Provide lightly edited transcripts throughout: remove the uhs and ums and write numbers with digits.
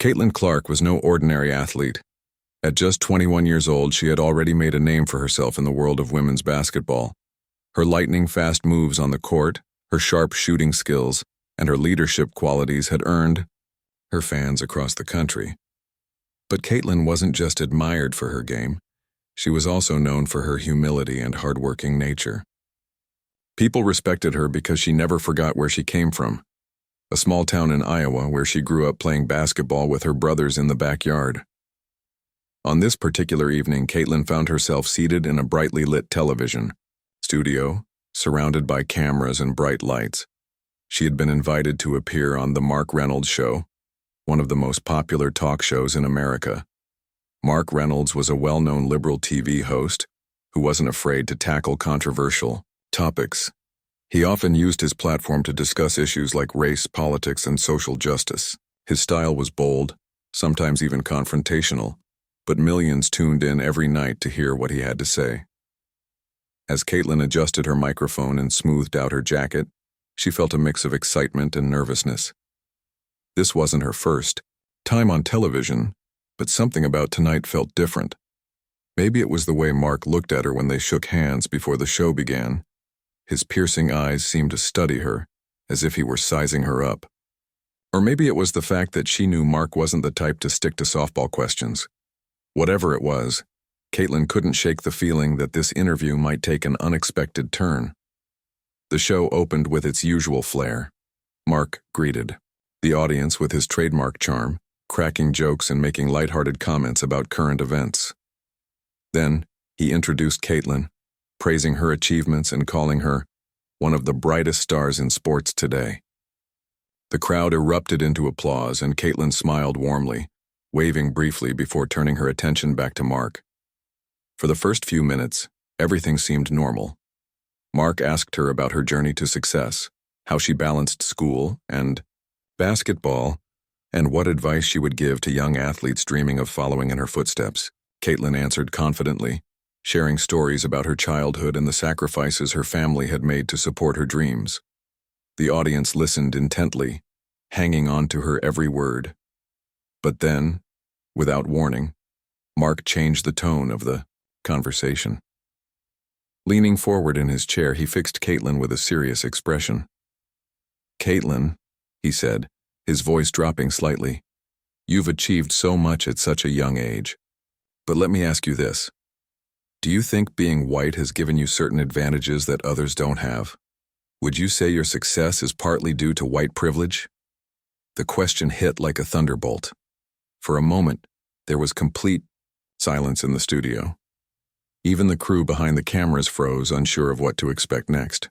Caitlin Clark was no ordinary athlete. At just 21 years old, she had already made a name for herself in the world of women's basketball. Her lightning-fast moves on the court, her sharp shooting skills, and her leadership qualities had earned her fans across the country. But Caitlin wasn't just admired for her game. She was also known for her humility and hardworking nature. People respected her because she never forgot where she came from, a small town in Iowa where she grew up playing basketball with her brothers in the backyard. On this particular evening, Caitlin found herself seated in a brightly lit television studio, surrounded by cameras and bright lights. She had been invited to appear on The Mark Reynolds Show, one of the most popular talk shows in America. Mark Reynolds was a well-known liberal TV host who wasn't afraid to tackle controversial topics. He often used his platform to discuss issues like race, politics, and social justice. His style was bold, sometimes even confrontational, but millions tuned in every night to hear what he had to say. As Caitlin adjusted her microphone and smoothed out her jacket, she felt a mix of excitement and nervousness. This wasn't her first time on television, but something about tonight felt different. Maybe it was the way Mark looked at her when they shook hands before the show began. His piercing eyes seemed to study her, as if he were sizing her up. Or maybe it was the fact that she knew Mark wasn't the type to stick to softball questions. Whatever it was, Caitlin couldn't shake the feeling that this interview might take an unexpected turn. The show opened with its usual flair. Mark greeted the audience with his trademark charm, cracking jokes and making lighthearted comments about current events. Then, he introduced Caitlin, praising her achievements and calling her one of the brightest stars in sports today. The crowd erupted into applause, and Caitlin smiled warmly, waving briefly before turning her attention back to Mark. For the first few minutes, everything seemed normal. Mark asked her about her journey to success, how she balanced school and basketball, and what advice she would give to young athletes dreaming of following in her footsteps. Caitlin answered confidently, sharing stories about her childhood and the sacrifices her family had made to support her dreams. The audience listened intently, hanging on to her every word. But then, without warning, Mark changed the tone of the conversation. Leaning forward in his chair, he fixed Caitlin with a serious expression. "Caitlin," he said, his voice dropping slightly, "you've achieved so much at such a young age. But let me ask you this. Do you think being white has given you certain advantages that others don't have? Would you say your success is partly due to white privilege?" The question hit like a thunderbolt. For a moment, there was complete silence in the studio. Even the crew behind the cameras froze, unsure of what to expect next.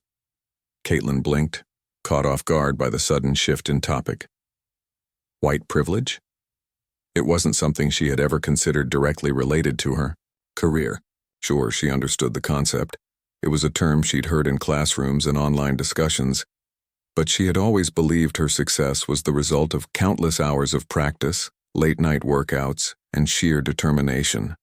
Caitlin blinked, caught off guard by the sudden shift in topic. White privilege? It wasn't something she had ever considered directly related to her career. Sure, she understood the concept. It was a term she'd heard in classrooms and online discussions, but she had always believed her success was the result of countless hours of practice, late-night workouts, and sheer determination.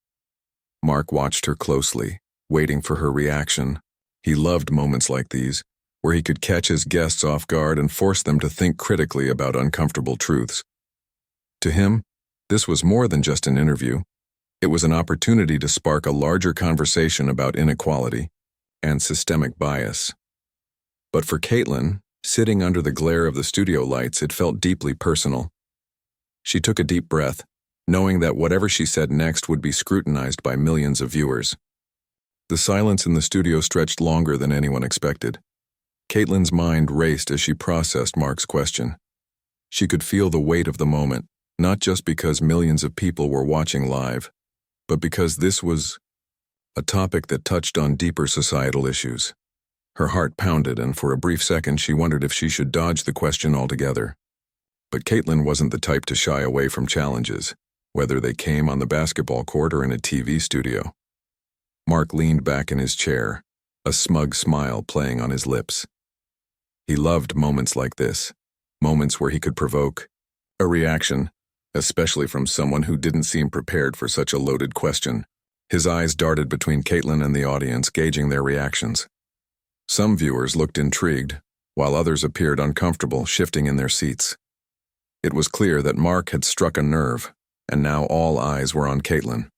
Mark watched her closely, waiting for her reaction. He loved moments like these, where he could catch his guests off guard and force them to think critically about uncomfortable truths. To him, this was more than just an interview. It was an opportunity to spark a larger conversation about inequality and systemic bias. But for Caitlin, sitting under the glare of the studio lights, it felt deeply personal. She took a deep breath, knowing that whatever she said next would be scrutinized by millions of viewers. The silence in the studio stretched longer than anyone expected. Caitlin's mind raced as she processed Mark's question. She could feel the weight of the moment, not just because millions of people were watching live, but because this was a topic that touched on deeper societal issues. Her heart pounded, and for a brief second she wondered if she should dodge the question altogether. But Caitlin wasn't the type to shy away from challenges, whether they came on the basketball court or in a TV studio. Mark leaned back in his chair, a smug smile playing on his lips. He loved moments like this, moments where he could provoke a reaction, especially from someone who didn't seem prepared for such a loaded question. His eyes darted between Caitlin and the audience, gauging their reactions. Some viewers looked intrigued, while others appeared uncomfortable, shifting in their seats. It was clear that Mark had struck a nerve, and now all eyes were on Caitlin.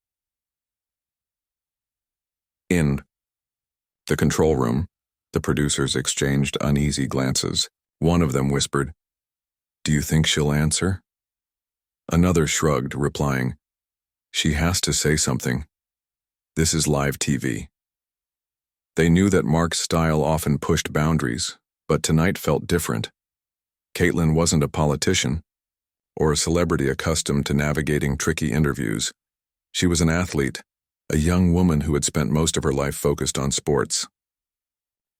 In the control room, the producers exchanged uneasy glances. One of them whispered, "Do you think she'll answer?" Another shrugged, replying, "She has to say something. This is live TV." They knew that Mark's style often pushed boundaries, but tonight felt different. Caitlin wasn't a politician or a celebrity accustomed to navigating tricky interviews. She was an athlete, a young woman who had spent most of her life focused on sports.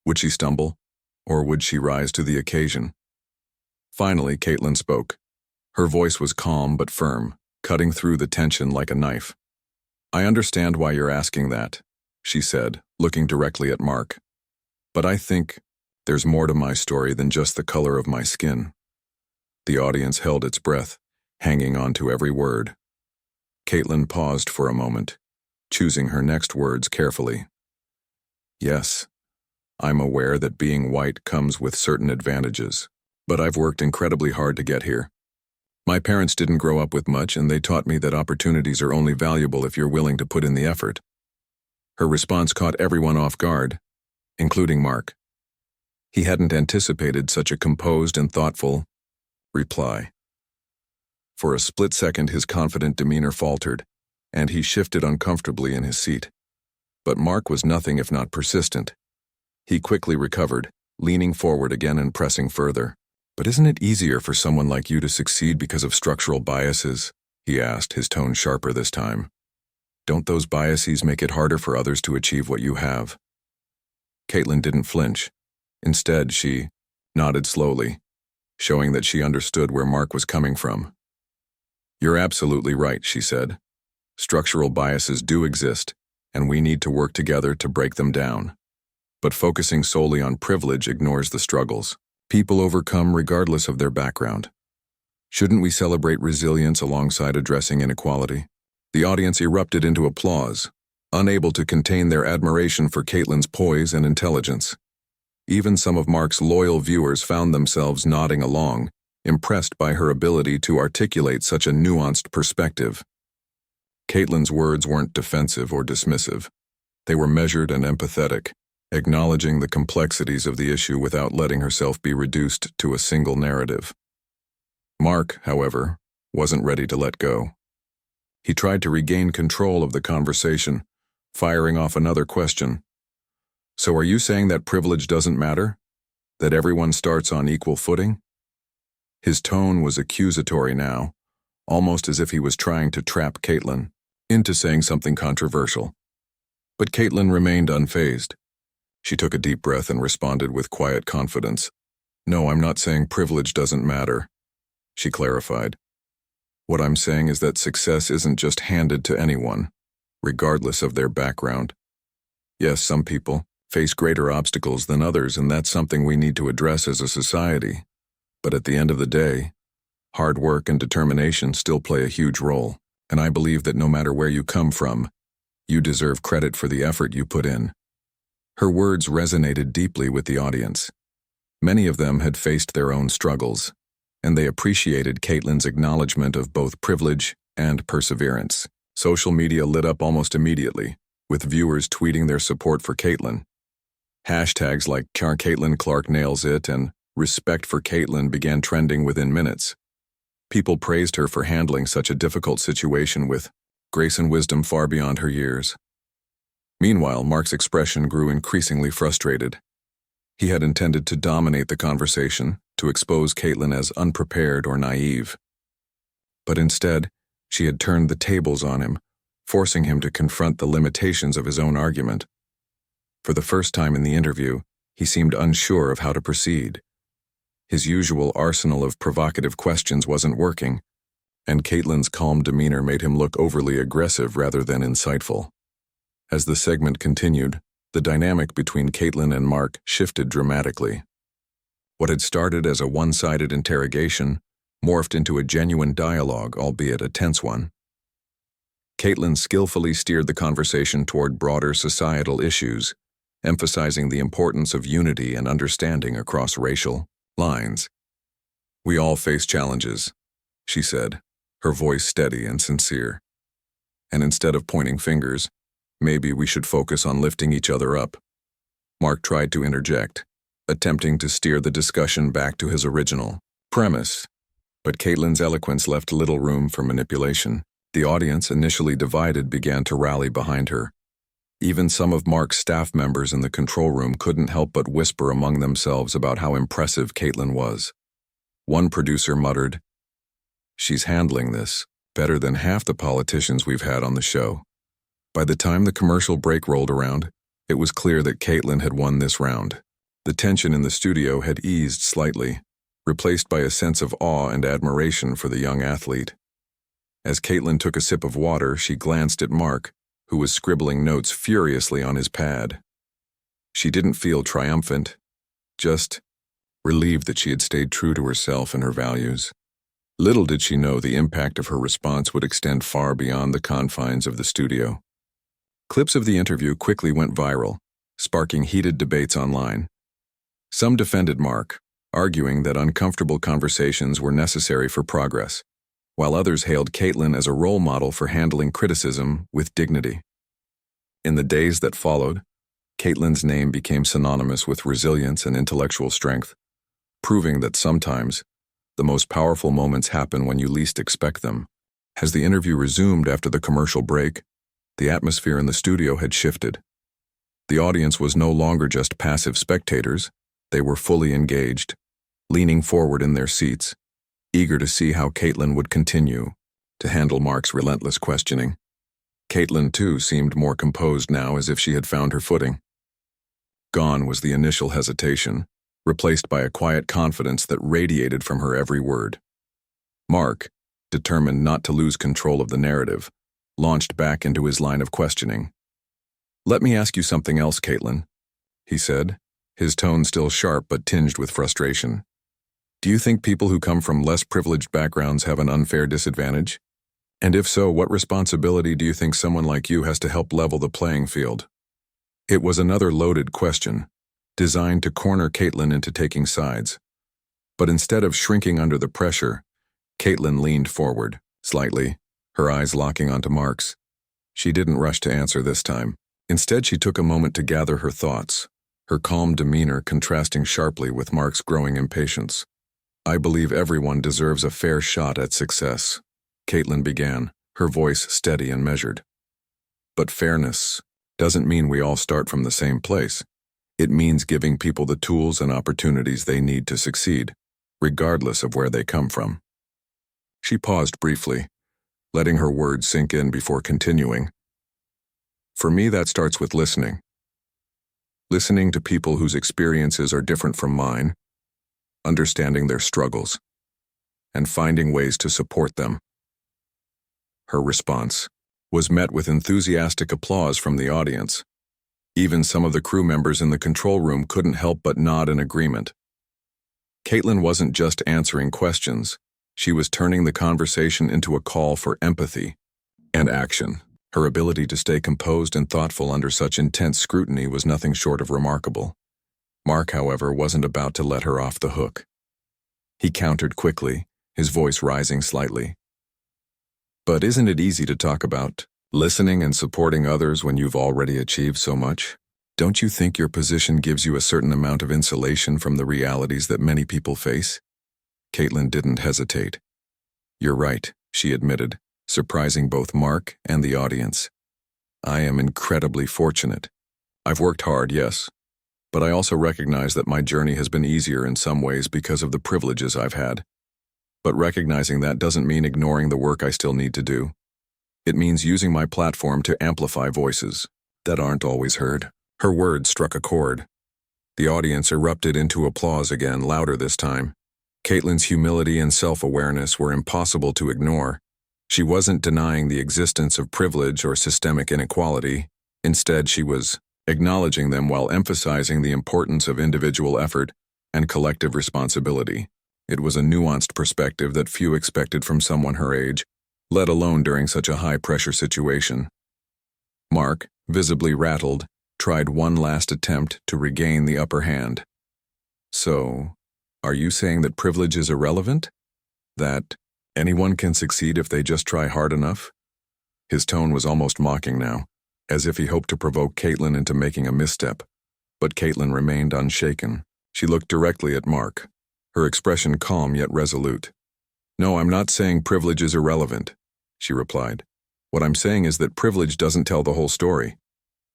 Would she stumble, or would she rise to the occasion? Finally, Caitlin spoke. Her voice was calm but firm, cutting through the tension like a knife. "I understand why you're asking that," she said, looking directly at Mark. "But I think there's more to my story than just the color of my skin." The audience held its breath, hanging on to every word. Caitlin paused for a moment, choosing her next words carefully. "Yes, I'm aware that being white comes with certain advantages, but I've worked incredibly hard to get here. My parents didn't grow up with much, and they taught me that opportunities are only valuable if you're willing to put in the effort." Her response caught everyone off guard, including Mark. He hadn't anticipated such a composed and thoughtful reply. For a split second, his confident demeanor faltered, and he shifted uncomfortably in his seat. But Mark was nothing if not persistent. He quickly recovered, leaning forward again and pressing further. "But isn't it easier for someone like you to succeed because of structural biases?" he asked, his tone sharper this time. "Don't those biases make it harder for others to achieve what you have?" Caitlin didn't flinch. Instead, she nodded slowly, showing that she understood where Mark was coming from. "You're absolutely right," she said. "Structural biases do exist, and we need to work together to break them down. But focusing solely on privilege ignores the struggles people overcome regardless of their background. Shouldn't we celebrate resilience alongside addressing inequality?" The audience erupted into applause, unable to contain their admiration for Caitlin's poise and intelligence. Even some of Mark's loyal viewers found themselves nodding along, impressed by her ability to articulate such a nuanced perspective. Caitlin's words weren't defensive or dismissive. They were measured and empathetic, acknowledging the complexities of the issue without letting herself be reduced to a single narrative. Mark, however, wasn't ready to let go. He tried to regain control of the conversation, firing off another question. "So are you saying that privilege doesn't matter? That everyone starts on equal footing?" His tone was accusatory now, almost as if he was trying to trap Caitlin into saying something controversial. But Caitlin remained unfazed. She took a deep breath and responded with quiet confidence. "No, I'm not saying privilege doesn't matter," she clarified. "What I'm saying is that success isn't just handed to anyone, regardless of their background. Yes, some people face greater obstacles than others, and that's something we need to address as a society. But at the end of the day, hard work and determination still play a huge role, and I believe that no matter where you come from, you deserve credit for the effort you put in." Her words resonated deeply with the audience. Many of them had faced their own struggles, and they appreciated Caitlin's acknowledgement of both privilege and perseverance. Social media lit up almost immediately, with viewers tweeting their support for Caitlin. Hashtags like Caitlin Clark nails it and Respect for Caitlin began trending within minutes. People praised her for handling such a difficult situation with grace and wisdom far beyond her years. Meanwhile, Mark's expression grew increasingly frustrated. He had intended to dominate the conversation, to expose Caitlin as unprepared or naive. But instead, she had turned the tables on him, forcing him to confront the limitations of his own argument. For the first time in the interview, he seemed unsure of how to proceed. His usual arsenal of provocative questions wasn't working, and Caitlin's calm demeanor made him look overly aggressive rather than insightful. As the segment continued, the dynamic between Caitlin and Mark shifted dramatically. What had started as a one-sided interrogation morphed into a genuine dialogue, albeit a tense one. Caitlin skillfully steered the conversation toward broader societal issues, emphasizing the importance of unity and understanding across racial lines. "We all face challenges, she said, her voice steady and sincere. And instead of pointing fingers, maybe we should focus on lifting each other up. Mark tried to interject, attempting to steer the discussion back to his original premise. But Caitlin's eloquence left little room for manipulation. The audience, initially divided, began to rally behind her. Even some of Mark's staff members in the control room couldn't help but whisper among themselves about how impressive Caitlin was. One producer muttered, "She's handling this better than half the politicians we've had on the show." By the time the commercial break rolled around, it was clear that Caitlin had won this round. The tension in the studio had eased slightly, replaced by a sense of awe and admiration for the young athlete. As Caitlin took a sip of water, she glanced at Mark, who was scribbling notes furiously on his pad. She didn't feel triumphant, just relieved that she had stayed true to herself and her values. Little did she know the impact of her response would extend far beyond the confines of the studio. Clips of the interview quickly went viral, sparking heated debates online. Some defended Mark, arguing that uncomfortable conversations were necessary for progress, while others hailed Caitlin as a role model for handling criticism with dignity. In the days that followed, Caitlin's name became synonymous with resilience and intellectual strength, proving that sometimes the most powerful moments happen when you least expect them. As the interview resumed after the commercial break, the atmosphere in the studio had shifted. The audience was no longer just passive spectators, they were fully engaged, leaning forward in their seats, eager to see how Caitlin would continue to handle Mark's relentless questioning. Caitlin, too, seemed more composed now, as if she had found her footing. Gone was the initial hesitation, replaced by a quiet confidence that radiated from her every word. Mark, determined not to lose control of the narrative, launched back into his line of questioning. "Let me ask you something else, Caitlin," he said, his tone still sharp but tinged with frustration. "Do you think people who come from less privileged backgrounds have an unfair disadvantage? And if so, what responsibility do you think someone like you has to help level the playing field?" It was another loaded question, designed to corner Caitlin into taking sides. But instead of shrinking under the pressure, Caitlin leaned forward, slightly, her eyes locking onto Mark's. She didn't rush to answer this time. Instead, she took a moment to gather her thoughts, her calm demeanor contrasting sharply with Mark's growing impatience. "I believe everyone deserves a fair shot at success," Caitlin began, her voice steady and measured. "But fairness doesn't mean we all start from the same place. It means giving people the tools and opportunities they need to succeed, regardless of where they come from." She paused briefly, letting her words sink in before continuing. "For me, that starts with listening. Listening to people whose experiences are different from mine, understanding their struggles, and finding ways to support them." Her response was met with enthusiastic applause from the audience. Even some of the crew members in the control room couldn't help but nod in agreement. Caitlin wasn't just answering questions, she was turning the conversation into a call for empathy and action. Her ability to stay composed and thoughtful under such intense scrutiny was nothing short of remarkable. Mark, however, wasn't about to let her off the hook. He countered quickly, his voice rising slightly. "But isn't it easy to talk about listening and supporting others when you've already achieved so much? Don't you think your position gives you a certain amount of insulation from the realities that many people face?" Caitlin didn't hesitate. "You're right," she admitted, surprising both Mark and the audience. "I am incredibly fortunate. I've worked hard, yes, but I also recognize that my journey has been easier in some ways because of the privileges I've had. But recognizing that doesn't mean ignoring the work I still need to do. It means using my platform to amplify voices that aren't always heard." Her words struck a chord. The audience erupted into applause again, louder this time. Caitlin's humility and self-awareness were impossible to ignore. She wasn't denying the existence of privilege or systemic inequality. Instead, she was acknowledging them while emphasizing the importance of individual effort and collective responsibility. It was a nuanced perspective that few expected from someone her age, let alone during such a high-pressure situation. Mark, visibly rattled, tried one last attempt to regain the upper hand. "So, are you saying that privilege is irrelevant? That Anyone can succeed if they just try hard enough? His tone was almost mocking now, as if he hoped to provoke Caitlin into making a misstep. But Caitlin remained unshaken. She looked directly at Mark, her expression calm yet resolute. "No, I'm not saying privilege is irrelevant," she replied. "What I'm saying is that privilege doesn't tell the whole story.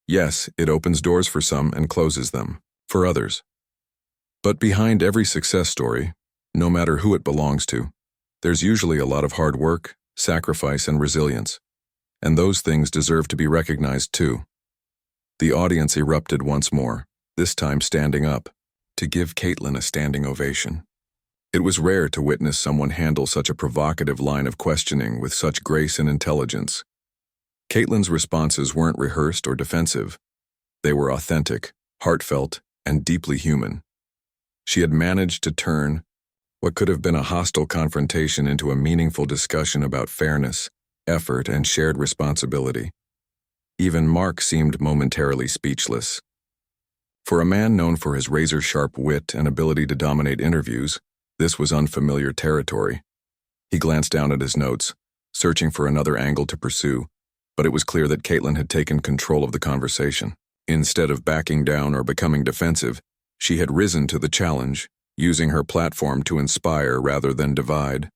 Yes, it opens doors for some and closes them for others. But behind every success story, no matter who it belongs to, there's usually a lot of hard work, sacrifice, and resilience. And those things deserve to be recognized too." The audience erupted once more, this time standing up, to give Caitlin a standing ovation. It was rare to witness someone handle such a provocative line of questioning with such grace and intelligence. Caitlin's responses weren't rehearsed or defensive. They were authentic, heartfelt, and deeply human. She had managed to turn what could have been a hostile confrontation into a meaningful discussion about fairness, effort, and shared responsibility. Even Mark seemed momentarily speechless. For a man known for his razor-sharp wit and ability to dominate interviews, this was unfamiliar territory. He glanced down at his notes, searching for another angle to pursue, but it was clear that Caitlin had taken control of the conversation. Instead of backing down or becoming defensive, she had risen to the challenge, using her platform to inspire rather than divide.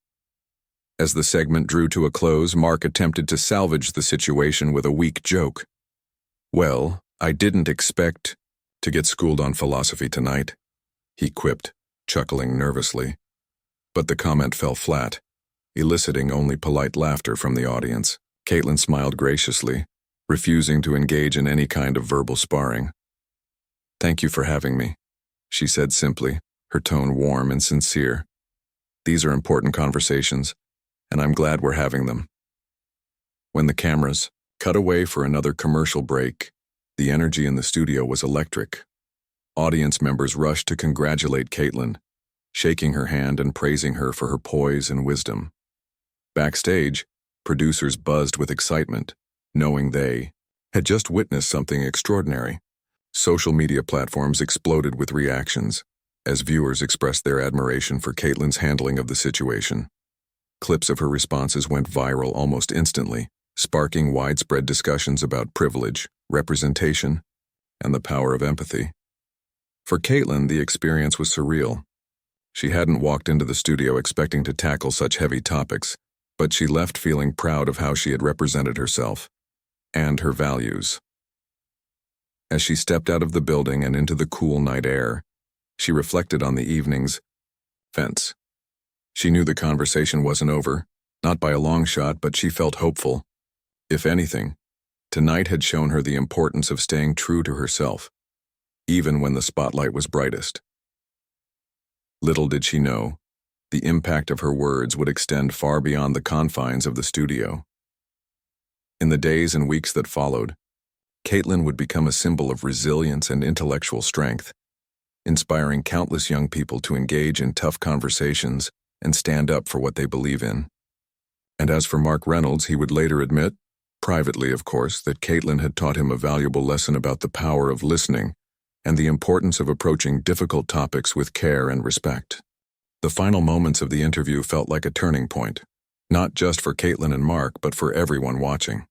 As the segment drew to a close, Mark attempted to salvage the situation with a weak joke. "Well, I didn't expect to get schooled on philosophy tonight," he quipped, chuckling nervously. But the comment fell flat, eliciting only polite laughter from the audience. Caitlin smiled graciously, refusing to engage in any kind of verbal sparring. "Thank you for having me," she said simply, her tone warm and sincere. "These are important conversations, and I'm glad we're having them." When the cameras cut away for another commercial break, the energy in the studio was electric. Audience members rushed to congratulate Caitlin, shaking her hand and praising her for her poise and wisdom. Backstage, producers buzzed with excitement, knowing they had just witnessed something extraordinary. Social media platforms exploded with reactions, as viewers expressed their admiration for Caitlin's handling of the situation. Clips of her responses went viral almost instantly, sparking widespread discussions about privilege, representation, and the power of empathy. For Caitlin, the experience was surreal. She hadn't walked into the studio expecting to tackle such heavy topics, but she left feeling proud of how she had represented herself and her values. As she stepped out of the building and into the cool night air, she reflected on the evening's events. She knew the conversation wasn't over, not by a long shot, but she felt hopeful. If anything, tonight had shown her the importance of staying true to herself, even when the spotlight was brightest. Little did she know, the impact of her words would extend far beyond the confines of the studio. In the days and weeks that followed, Caitlin would become a symbol of resilience and intellectual strength, inspiring countless young people to engage in tough conversations and stand up for what they believe in. And as for Mark Reynolds, he would later admit, privately of course, that Caitlin had taught him a valuable lesson about the power of listening and the importance of approaching difficult topics with care and respect. The final moments of the interview felt like a turning point, not just for Caitlin and Mark, but for everyone watching.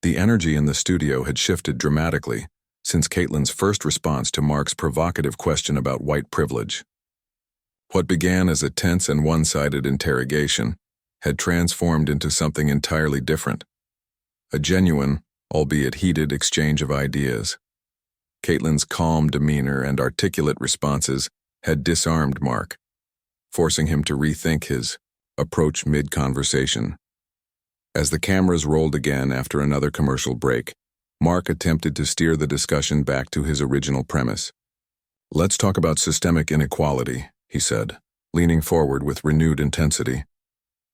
The energy in the studio had shifted dramatically since Caitlin's first response to Mark's provocative question about white privilege. What began as a tense and one-sided interrogation had transformed into something entirely different, a genuine, albeit heated, exchange of ideas. Caitlin's calm demeanor and articulate responses had disarmed Mark, forcing him to rethink his approach mid-conversation. As the cameras rolled again after another commercial break, Mark attempted to steer the discussion back to his original premise. "Let's talk about systemic inequality," he said, leaning forward with renewed intensity.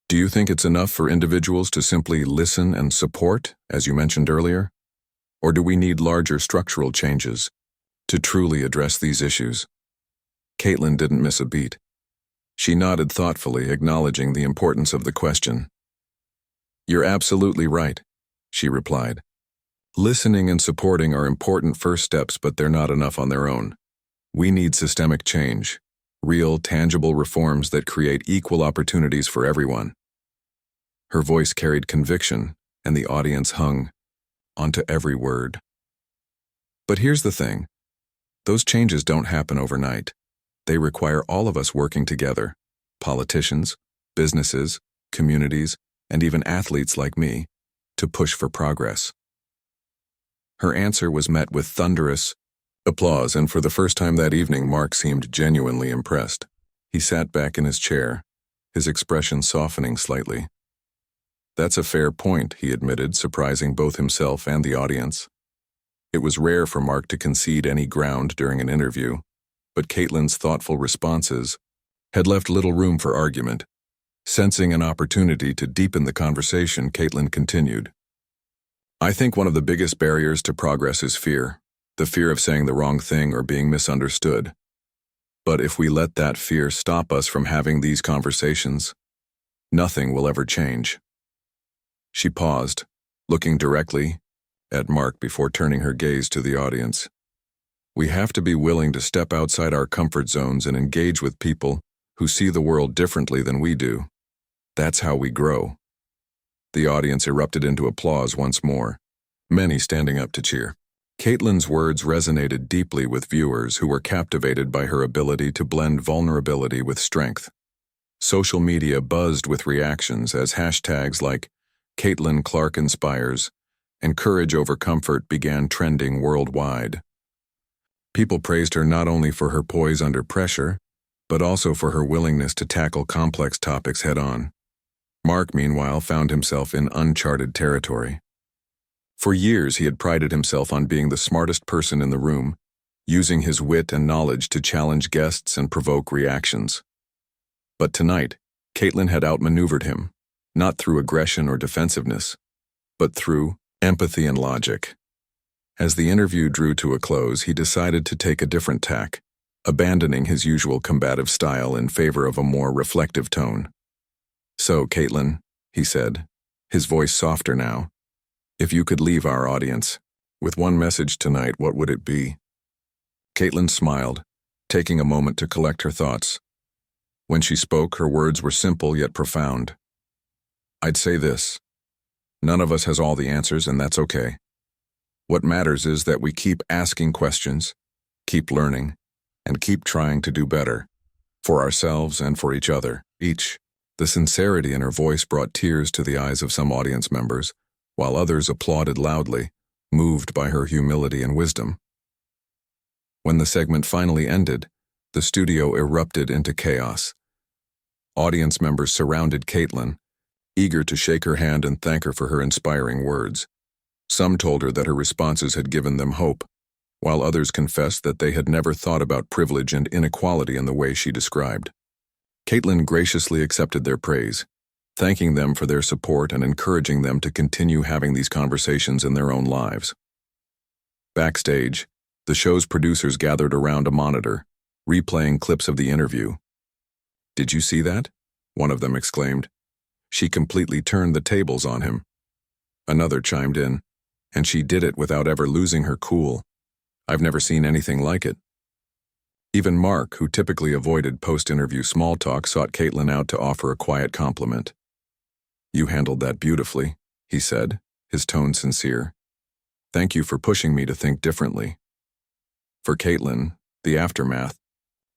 "Do you think it's enough for individuals to simply listen and support, as you mentioned earlier? Or do we need larger structural changes to truly address these issues?" Caitlin didn't miss a beat. She nodded thoughtfully, acknowledging the importance of the question. "You're absolutely right," she replied. "Listening and supporting are important first steps, but they're not enough on their own. We need systemic change, real, tangible reforms that create equal opportunities for everyone. Her voice carried conviction, and the audience hung onto every word. But here's the thing. Those changes don't happen overnight. They require all of us working together, politicians, businesses, communities, and even athletes like me, to push for progress. Her answer was met with thunderous applause, and for the first time that evening, Mark seemed genuinely impressed. He sat back in his chair, his expression softening slightly. "That's a fair point," he admitted, surprising both himself and the audience. It was rare for Mark to concede any ground during an interview, but Caitlin's thoughtful responses had left little room for argument. Sensing an opportunity to deepen the conversation, Caitlin continued. "I think one of the biggest barriers to progress is fear, the fear of saying the wrong thing or being misunderstood. But if we let that fear stop us from having these conversations, nothing will ever change." She paused, looking directly at Mark before turning her gaze to the audience. "We have to be willing to step outside our comfort zones and engage with people who see the world differently than we do. That's how we grow." The audience erupted into applause once more, many standing up to cheer. Caitlin's words resonated deeply with viewers who were captivated by her ability to blend vulnerability with strength. Social media buzzed with reactions as hashtags like Caitlin Clark Inspires and Courage Over Comfort began trending worldwide. People praised her not only for her poise under pressure, but also for her willingness to tackle complex topics head-on. Mark, meanwhile, found himself in uncharted territory. For years, he had prided himself on being the smartest person in the room, using his wit and knowledge to challenge guests and provoke reactions. But tonight, Caitlin had outmaneuvered him, not through aggression or defensiveness, but through empathy and logic. As the interview drew to a close, he decided to take a different tack, abandoning his usual combative style in favor of a more reflective tone. "So, Caitlin," he said, his voice softer now, "if you could leave our audience with one message tonight, what would it be?" Caitlin smiled, taking a moment to collect her thoughts. When she spoke, her words were simple yet profound. "I'd say this. None of us has all the answers, and that's okay. What matters is that we keep asking questions, keep learning, and keep trying to do better, for ourselves and for each other, each." The sincerity in her voice brought tears to the eyes of some audience members, while others applauded loudly, moved by her humility and wisdom. When the segment finally ended, the studio erupted into chaos. Audience members surrounded Caitlin, eager to shake her hand and thank her for her inspiring words. Some told her that her responses had given them hope, while others confessed that they had never thought about privilege and inequality in the way she described. Caitlin graciously accepted their praise, thanking them for their support and encouraging them to continue having these conversations in their own lives. Backstage, the show's producers gathered around a monitor, replaying clips of the interview. "Did you see that?" one of them exclaimed. "She completely turned the tables on him." Another chimed in, "And she did it without ever losing her cool. I've never seen anything like it." Even Mark, who typically avoided post-interview small talk, sought Caitlin out to offer a quiet compliment. "You handled that beautifully," he said, his tone sincere. "Thank you for pushing me to think differently." For Caitlin, the aftermath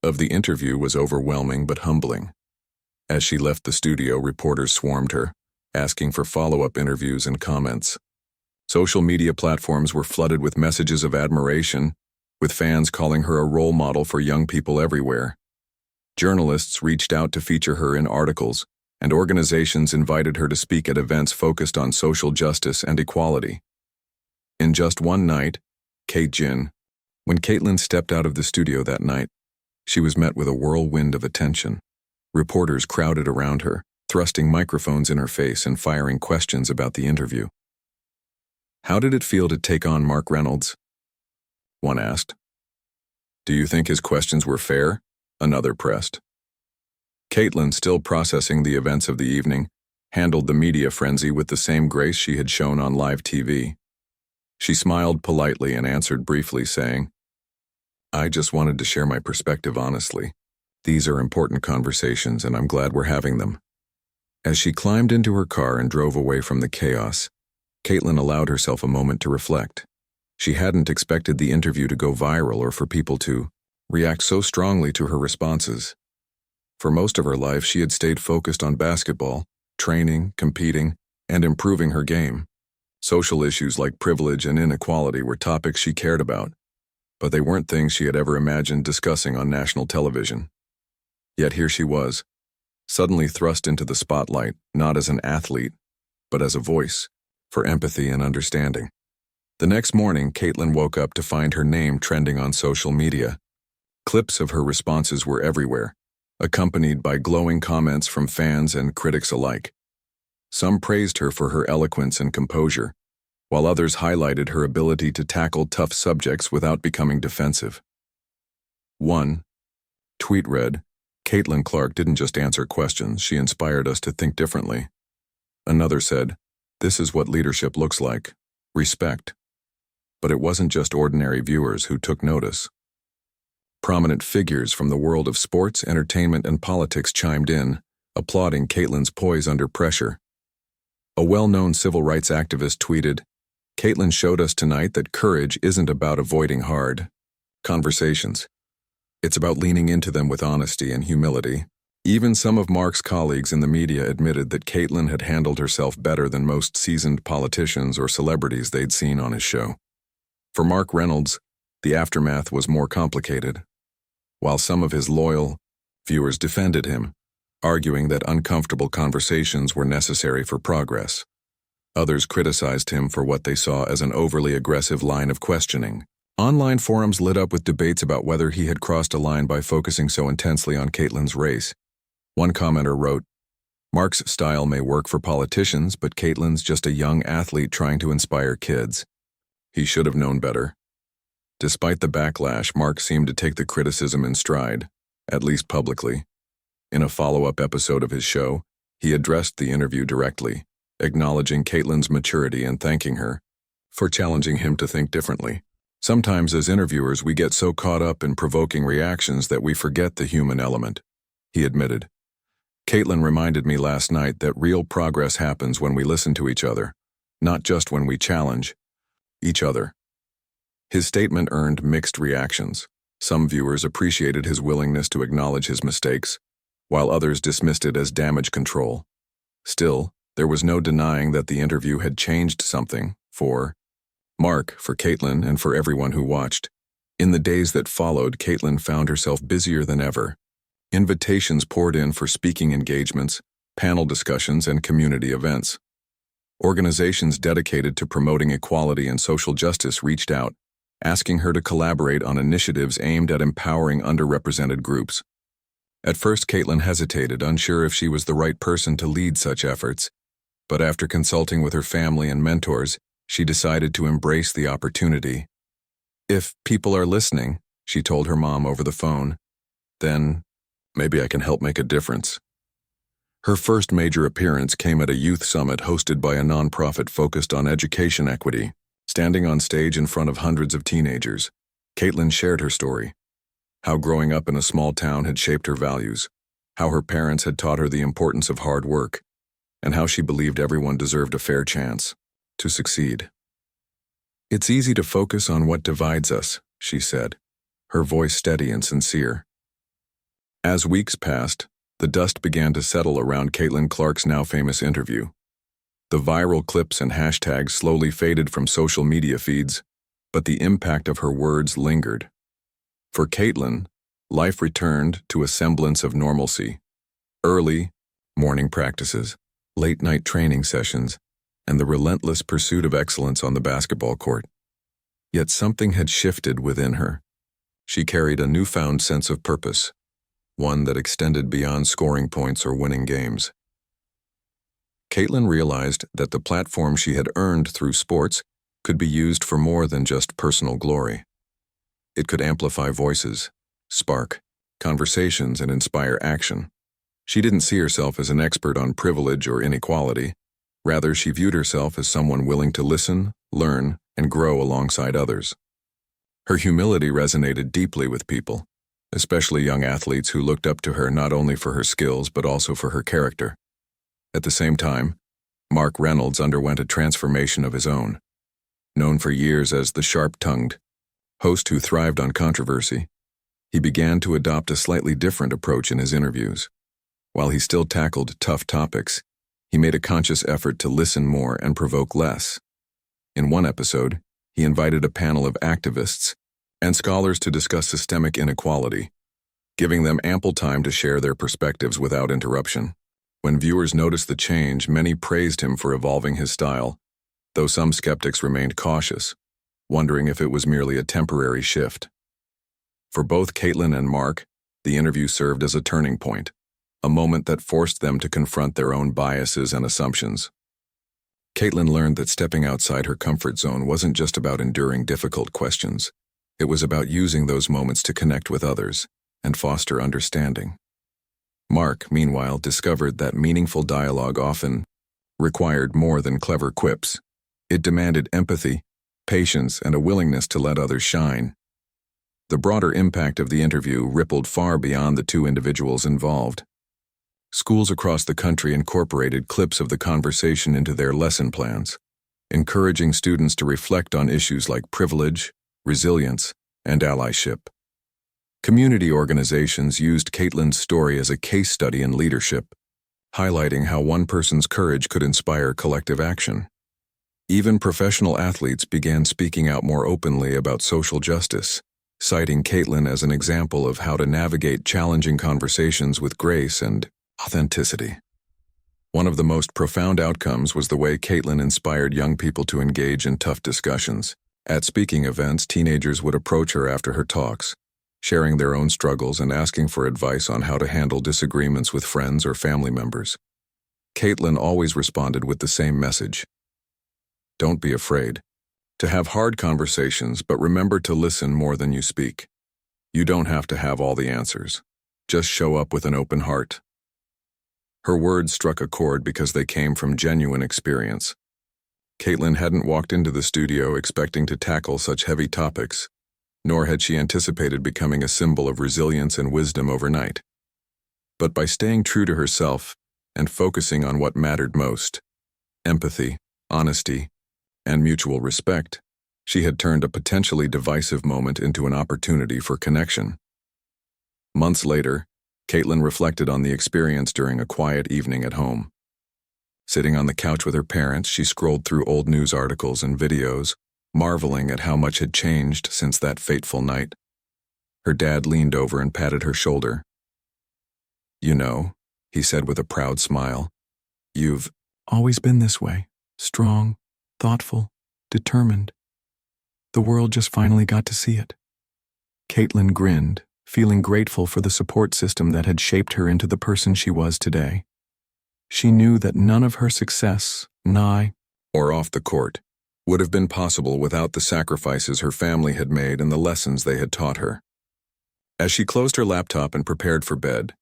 of the interview was overwhelming but humbling. As she left the studio, reporters swarmed her, asking for follow-up interviews and comments. Social media platforms were flooded with messages of admiration, with fans calling her a role model for young people everywhere. Journalists reached out to feature her in articles, and organizations invited her to speak at events focused on social justice and equality. In just one night, when Caitlin stepped out of the studio that night, she was met with a whirlwind of attention. Reporters crowded around her, thrusting microphones in her face and firing questions about the interview. "How did it feel to take on Mark Reynolds?" one asked. "Do you think his questions were fair?" another pressed. Caitlin, still processing the events of the evening, handled the media frenzy with the same grace she had shown on live TV. She smiled politely and answered briefly, saying, "I just wanted to share my perspective honestly. These are important conversations, and I'm glad we're having them." As she climbed into her car and drove away from the chaos, Caitlin allowed herself a moment to reflect. She hadn't expected the interview to go viral or for people to react so strongly to her responses. For most of her life, she had stayed focused on basketball, training, competing, and improving her game. Social issues like privilege and inequality were topics she cared about, but they weren't things she had ever imagined discussing on national television. Yet here she was, suddenly thrust into the spotlight, not as an athlete, but as a voice for empathy and understanding. The next morning, Caitlin woke up to find her name trending on social media. Clips of her responses were everywhere, accompanied by glowing comments from fans and critics alike. Some praised her for her eloquence and composure, while others highlighted her ability to tackle tough subjects without becoming defensive. One tweet read, "Caitlin Clark didn't just answer questions, she inspired us to think differently." Another said, "This is what leadership looks like, respect." But it wasn't just ordinary viewers who took notice. Prominent figures from the world of sports, entertainment, and politics chimed in, applauding Caitlin's poise under pressure. A well-known civil rights activist tweeted, "Caitlin showed us tonight that courage isn't about avoiding hard conversations. It's about leaning into them with honesty and humility." Even some of Mark's colleagues in the media admitted that Caitlin had handled herself better than most seasoned politicians or celebrities they'd seen on his show. For Mark Reynolds, the aftermath was more complicated. While some of his loyal viewers defended him, arguing that uncomfortable conversations were necessary for progress, others criticized him for what they saw as an overly aggressive line of questioning. Online forums lit up with debates about whether he had crossed a line by focusing so intensely on Caitlin's race. One commenter wrote, "Mark's style may work for politicians, but Caitlin's just a young athlete trying to inspire kids. He should have known better." Despite the backlash, Mark seemed to take the criticism in stride, at least publicly. In a follow-up episode of his show, he addressed the interview directly, acknowledging Caitlin's maturity and thanking her for challenging him to think differently. Sometimes as interviewers, we get so caught up in provoking reactions that we forget the human element, he admitted. "Caitlin reminded me last night that real progress happens when we listen to each other, not just when we challenge each other." His statement earned mixed reactions. Some viewers appreciated his willingness to acknowledge his mistakes, while others dismissed it as damage control. Still, there was no denying that the interview had changed something for Mark, for Caitlin, and for everyone who watched. In the days that followed, Caitlin found herself busier than ever. Invitations poured in for speaking engagements, panel discussions, and community events. Organizations dedicated to promoting equality and social justice reached out, asking her to collaborate on initiatives aimed at empowering underrepresented groups. At first, Caitlin hesitated, unsure if she was the right person to lead such efforts, but after consulting with her family and mentors, she decided to embrace the opportunity. "If people are listening," she told her mom over the phone, "then maybe I can help make a difference." Her first major appearance came at a youth summit hosted by a nonprofit focused on education equity. Standing on stage in front of hundreds of teenagers, Caitlin shared her story, how growing up in a small town had shaped her values, how her parents had taught her the importance of hard work, and how she believed everyone deserved a fair chance to succeed. "It's easy to focus on what divides us," she said, her voice steady and sincere. As weeks passed, the dust began to settle around Caitlin Clark's now famous interview. The viral clips and hashtags slowly faded from social media feeds, but the impact of her words lingered. For Caitlin, life returned to a semblance of normalcy. Early morning practices, late-night training sessions, and the relentless pursuit of excellence on the basketball court. Yet something had shifted within her. She carried a newfound sense of purpose, one that extended beyond scoring points or winning games. Caitlin realized that the platform she had earned through sports could be used for more than just personal glory. It could amplify voices, spark conversations, and inspire action. She didn't see herself as an expert on privilege or inequality. Rather, she viewed herself as someone willing to listen, learn, and grow alongside others. Her humility resonated deeply with people, especially young athletes who looked up to her not only for her skills but also for her character. At the same time, Mark Reynolds underwent a transformation of his own. Known for years as the sharp-tongued host who thrived on controversy, he began to adopt a slightly different approach in his interviews. While he still tackled tough topics, he made a conscious effort to listen more and provoke less. In one episode, he invited a panel of activists and scholars to discuss systemic inequality, giving them ample time to share their perspectives without interruption. When viewers noticed the change, many praised him for evolving his style, though some skeptics remained cautious, wondering if it was merely a temporary shift. For both Caitlin and Mark, the interview served as a turning point, a moment that forced them to confront their own biases and assumptions. Caitlin learned that stepping outside her comfort zone wasn't just about enduring difficult questions. It was about using those moments to connect with others and foster understanding. Mark, meanwhile, discovered that meaningful dialogue often required more than clever quips. It demanded empathy, patience, and a willingness to let others shine. The broader impact of the interview rippled far beyond the two individuals involved. Schools across the country incorporated clips of the conversation into their lesson plans, encouraging students to reflect on issues like privilege, resilience, and allyship. Community organizations used Caitlin's story as a case study in leadership, highlighting how one person's courage could inspire collective action. Even professional athletes began speaking out more openly about social justice, citing Caitlin as an example of how to navigate challenging conversations with grace and authenticity. One of the most profound outcomes was the way Caitlin inspired young people to engage in tough discussions. At speaking events, teenagers would approach her after her talks, sharing their own struggles and asking for advice on how to handle disagreements with friends or family members. Caitlin always responded with the same message: don't be afraid to have hard conversations, but remember to listen more than you speak. You don't have to have all the answers. Just show up with an open heart. Her words struck a chord because they came from genuine experience. Caitlin hadn't walked into the studio expecting to tackle such heavy topics, nor had she anticipated becoming a symbol of resilience and wisdom overnight. But by staying true to herself and focusing on what mattered most, empathy, honesty, and mutual respect, she had turned a potentially divisive moment into an opportunity for connection. Months later, Caitlin reflected on the experience during a quiet evening at home. Sitting on the couch with her parents, she scrolled through old news articles and videos, marveling at how much had changed since that fateful night. Her dad leaned over and patted her shoulder. "You know," he said with a proud smile, "you've always been this way, strong, thoughtful, determined. The world just finally got to see it." Caitlin grinned, feeling grateful for the support system that had shaped her into the person she was today. She knew that none of her success, nigh or off the court, would have been possible without the sacrifices her family had made and the lessons they had taught her. As she closed her laptop and prepared for bed,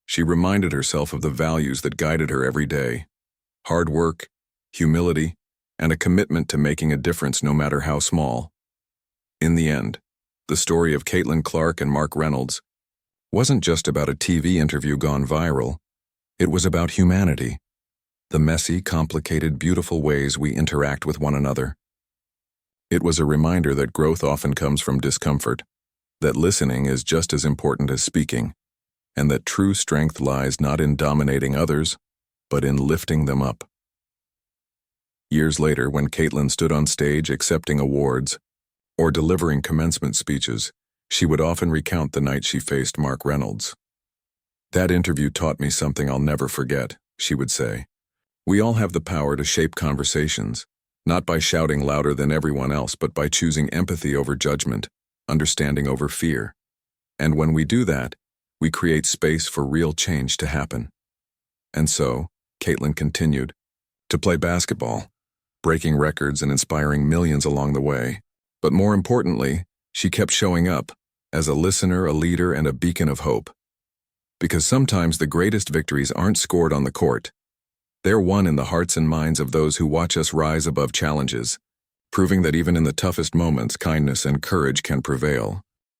she reminded herself of the values that guided her every day: hard work, humility, and a commitment to making a difference no matter how small. In the end, the story of Caitlin Clark and Mark Reynolds wasn't just about a TV interview gone viral. It was about humanity, the messy, complicated, beautiful ways we interact with one another. It was a reminder that growth often comes from discomfort, that listening is just as important as speaking, and that true strength lies not in dominating others, but in lifting them up. Years later, when Caitlin stood on stage accepting awards or delivering commencement speeches, she would often recount the night she faced Mark Reynolds. "That interview taught me something I'll never forget," she would say. "We all have the power to shape conversations, not by shouting louder than everyone else, but by choosing empathy over judgment, understanding over fear. And when we do that, we create space for real change to happen." And so, Caitlin continued to play basketball, breaking records and inspiring millions along the way. But more importantly, she kept showing up as a listener, a leader, and a beacon of hope. Because sometimes the greatest victories aren't scored on the court. They're won in the hearts and minds of those who watch us rise above challenges, proving that even in the toughest moments, kindness and courage can prevail.